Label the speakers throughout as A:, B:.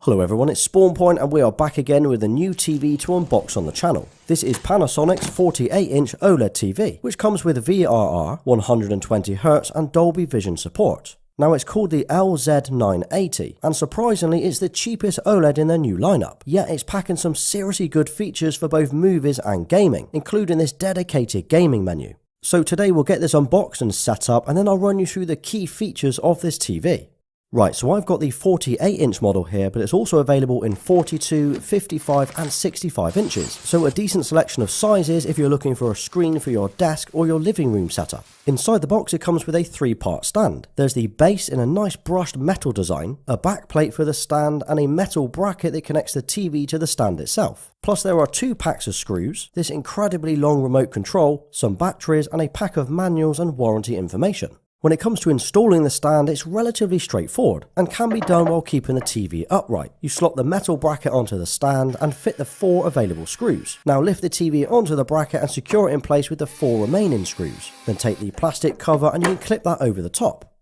A: Hello everyone, it's SpawnPoint and we are back again with a new TV to unbox on the channel. This is Panasonic's 48-inch OLED TV, which comes with VRR, 120Hz and Dolby Vision support. Now it's called the LZ980, and surprisingly it's the cheapest OLED in their new lineup, yet it's packing some seriously good features for both movies and gaming, including this dedicated gaming menu. So today we'll get this unboxed and set up, and then I'll run you through the key features of this TV. Right, so I've got the 48-inch model here, but it's also available in 42, 55 and 65 inches. So a decent selection of sizes if you're looking for a screen for your desk or your living room setup. Inside the box it comes with a 3-part stand. There's the base in a nice brushed metal design, a back plate for the stand and a metal bracket that connects the TV to the stand itself. Plus there are 2 packs of screws, this incredibly long remote control, some batteries and a pack of manuals and warranty information. When it comes to installing the stand, it's relatively straightforward and can be done while keeping the TV upright. You slot the metal bracket onto the stand and fit the 4 available screws. Now lift the TV onto the bracket and secure it in place with the 4 remaining screws. Then take the plastic cover and you can clip that over the top.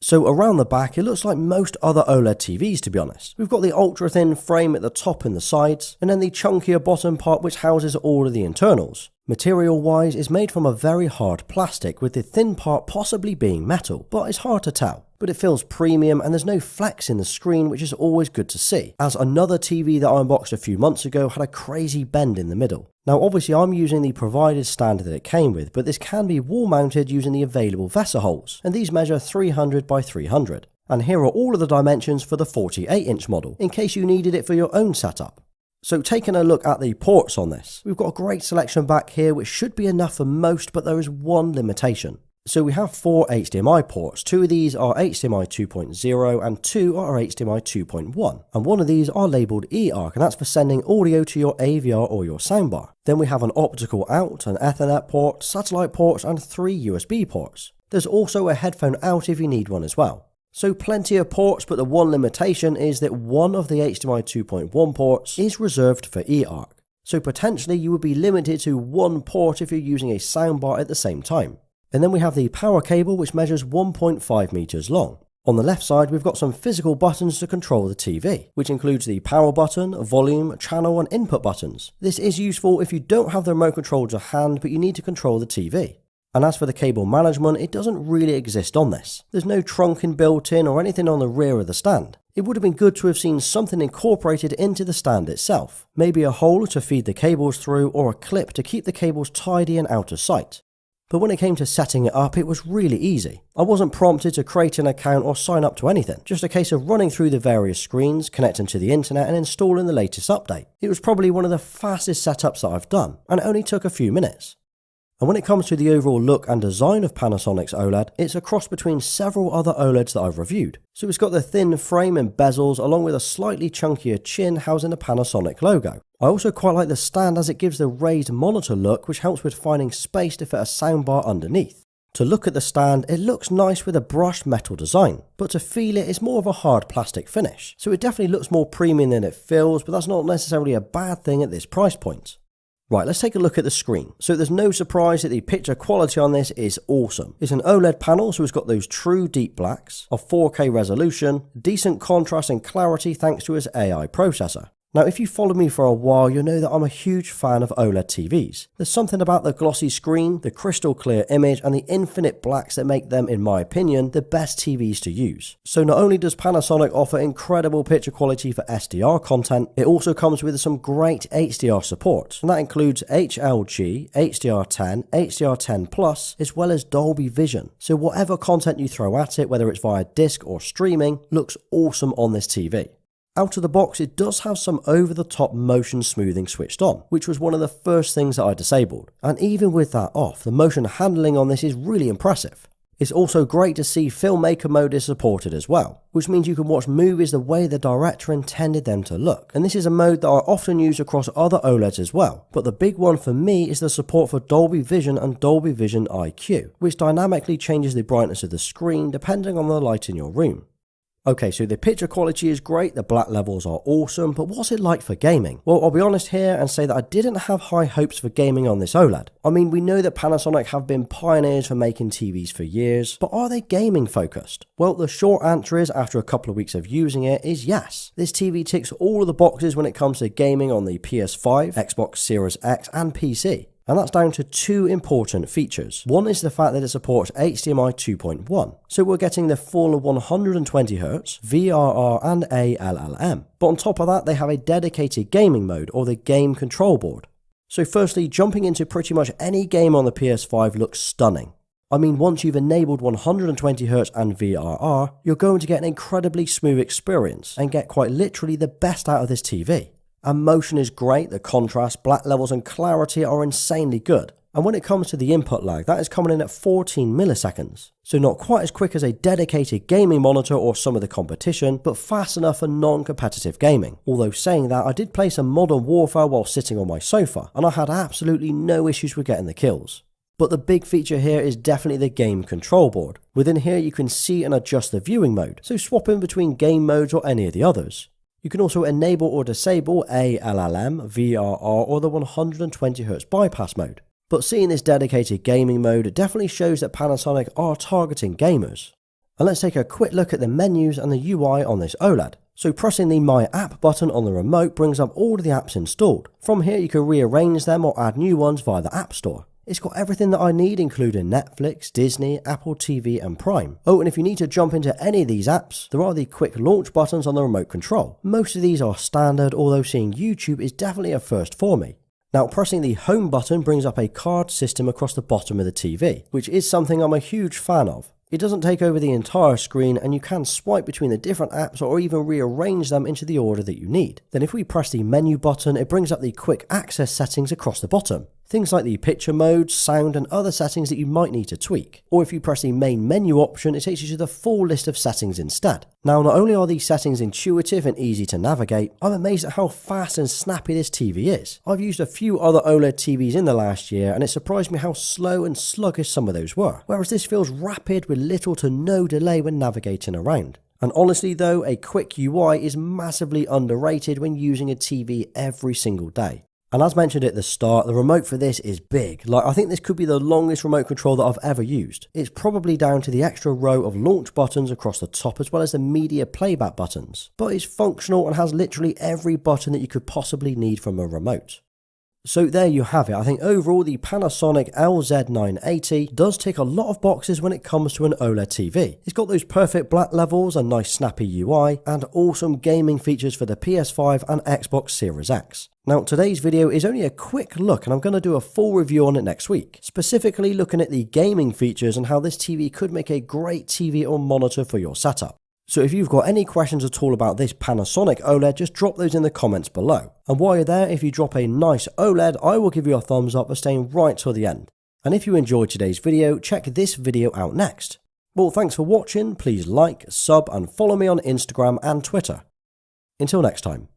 A: So around the back it looks like most other OLED TVs, to be honest. We've got the ultra thin frame at the top and the sides, and then the chunkier bottom part which houses all of the internals. Material wise it's made from a very hard plastic, with the thin part possibly being metal, but it's hard to tell. But it feels premium and there's no flex in the screen, which is always good to see, as another TV that I unboxed a few months ago had a crazy bend in the middle. Now obviously I'm using the provided stand that it came with, but this can be wall mounted using the available VESA holes, and these measure 300 by 300. And here are all of the dimensions for the 48-inch model, in case you needed it for your own setup. So taking a look at the ports on this, we've got a great selection back here which should be enough for most, but there is one limitation. So we have 4 HDMI ports, 2 of these are HDMI 2.0 and 2 are HDMI 2.1, and one of these are labelled eARC, and that's for sending audio to your AVR or your soundbar. Then we have an optical out, an Ethernet port, satellite ports and 3 USB ports. There's also a headphone out if you need one as well. So plenty of ports, but the one limitation is that one of the HDMI 2.1 ports is reserved for eARC. So potentially you would be limited to 1 port if you're using a soundbar at the same time. And then we have the power cable which measures 1.5 meters long. On the left side we've got some physical buttons to control the TV, which includes the power button, volume, channel and input buttons. This is useful if you don't have the remote control to hand but you need to control the TV. And as for the cable management, it doesn't really exist on this. There's no trunking built in or anything on the rear of the stand. It would have been good to have seen something incorporated into the stand itself. Maybe a hole to feed the cables through or a clip to keep the cables tidy and out of sight. But when it came to setting it up, it was really easy. I wasn't prompted to create an account or sign up to anything, just a case of running through the various screens, connecting to the internet and installing the latest update. It was probably one of the fastest setups that I've done, and it only took a few minutes. And when it comes to the overall look and design of Panasonic's OLED, it's a cross between several other OLEDs that I've reviewed. So it's got the thin frame and bezels along with a slightly chunkier chin housing the Panasonic logo. I also quite like the stand as it gives the raised monitor look, which helps with finding space to fit a soundbar underneath. To look at the stand, it looks nice with a brushed metal design, but to feel it, it's more of a hard plastic finish. So it definitely looks more premium than it feels, but that's not necessarily a bad thing at this price point. Right, let's take a look at the screen. So there's no surprise that the picture quality on this is awesome. It's an OLED panel, so it's got those true deep blacks, a 4K resolution, decent contrast and clarity thanks to its AI processor. Now if you follow me for a while, you'll know that I'm a huge fan of OLED TVs. There's something about the glossy screen, the crystal clear image and the infinite blacks that make them, in my opinion, the best TVs to use. So not only does Panasonic offer incredible picture quality for SDR content, it also comes with some great HDR support, and that includes HLG, HDR10, HDR10 Plus, as well as Dolby Vision. So whatever content you throw at it, whether it's via disc or streaming, looks awesome on this TV. Out of the box, it does have some over-the-top motion smoothing switched on, which was one of the first things that I disabled. And even with that off, the motion handling on this is really impressive. It's also great to see Filmmaker Mode is supported as well, which means you can watch movies the way the director intended them to look. And this is a mode that I often use across other OLEDs as well, but the big one for me is the support for Dolby Vision and Dolby Vision IQ, which dynamically changes the brightness of the screen depending on the light in your room. Okay, so the picture quality is great, the black levels are awesome, but what's it like for gaming? Well, I'll be honest here and say that I didn't have high hopes for gaming on this OLED. I mean, we know that Panasonic have been pioneers for making TVs for years, but are they gaming focused? Well, the short answer is, after a couple of weeks of using it, is yes. This TV ticks all of the boxes when it comes to gaming on the PS5, Xbox Series X and PC. And that's down to two important features. One is the fact that it supports HDMI 2.1, so we're getting the full 120Hz, VRR and ALLM. But on top of that, they have a dedicated gaming mode, or the game control board. So firstly, jumping into pretty much any game on the PS5 looks stunning. I mean, once you've enabled 120Hz and VRR, you're going to get an incredibly smooth experience and get quite literally the best out of this TV. And motion is great, the contrast, black levels and clarity are insanely good. And when it comes to the input lag, that is coming in at 14 milliseconds. So not quite as quick as a dedicated gaming monitor or some of the competition, but fast enough for non-competitive gaming. Although saying that, I did play some Modern Warfare while sitting on my sofa, and I had absolutely no issues with getting the kills. But the big feature here is definitely the game control board. Within here you can see and adjust the viewing mode, so swap in between game modes or any of the others. You can also enable or disable ALLM, VRR or the 120Hz bypass mode. But seeing this dedicated gaming mode definitely shows that Panasonic are targeting gamers. And let's take a quick look at the menus and the UI on this OLED. So pressing the My App button on the remote brings up all of the apps installed. From here you can rearrange them or add new ones via the App Store. It's got everything that I need, including Netflix, Disney, Apple TV and Prime. Oh, and if you need to jump into any of these apps, there are the quick launch buttons on the remote control. Most of these are standard, although seeing YouTube is definitely a first for me. Now, pressing the home button brings up a card system across the bottom of the TV, which is something I'm a huge fan of. It doesn't take over the entire screen and you can swipe between the different apps or even rearrange them into the order that you need. Then if we press the menu button, it brings up the quick access settings across the bottom. Things like the picture mode, sound and other settings that you might need to tweak. Or if you press the main menu option, it takes you to the full list of settings instead. Now, not only are these settings intuitive and easy to navigate, I'm amazed at how fast and snappy this TV is. I've used a few other OLED TVs in the last year and it surprised me how slow and sluggish some of those were. Whereas this feels rapid with little to no delay when navigating around. And honestly though, a quick UI is massively underrated when using a TV every single day. And as mentioned at the start, the remote for this is big. Like, I think this could be the longest remote control that I've ever used. It's probably down to the extra row of launch buttons across the top as well as the media playback buttons. But it's functional and has literally every button that you could possibly need from a remote. So there you have it. I think overall the Panasonic LZ980 does tick a lot of boxes when it comes to an OLED TV. It's got those perfect black levels, a nice snappy UI, and awesome gaming features for the PS5 and Xbox Series X. Now today's video is only a quick look and I'm going to do a full review on it next week, specifically looking at the gaming features and how this TV could make a great TV or monitor for your setup. So if you've got any questions at all about this Panasonic OLED, just drop those in the comments below. And while you're there, if you drop a nice OLED, I will give you a thumbs up for staying right till the end. And if you enjoyed today's video, check this video out next. Well, thanks for watching, please like, sub and follow me on Instagram and Twitter. Until next time.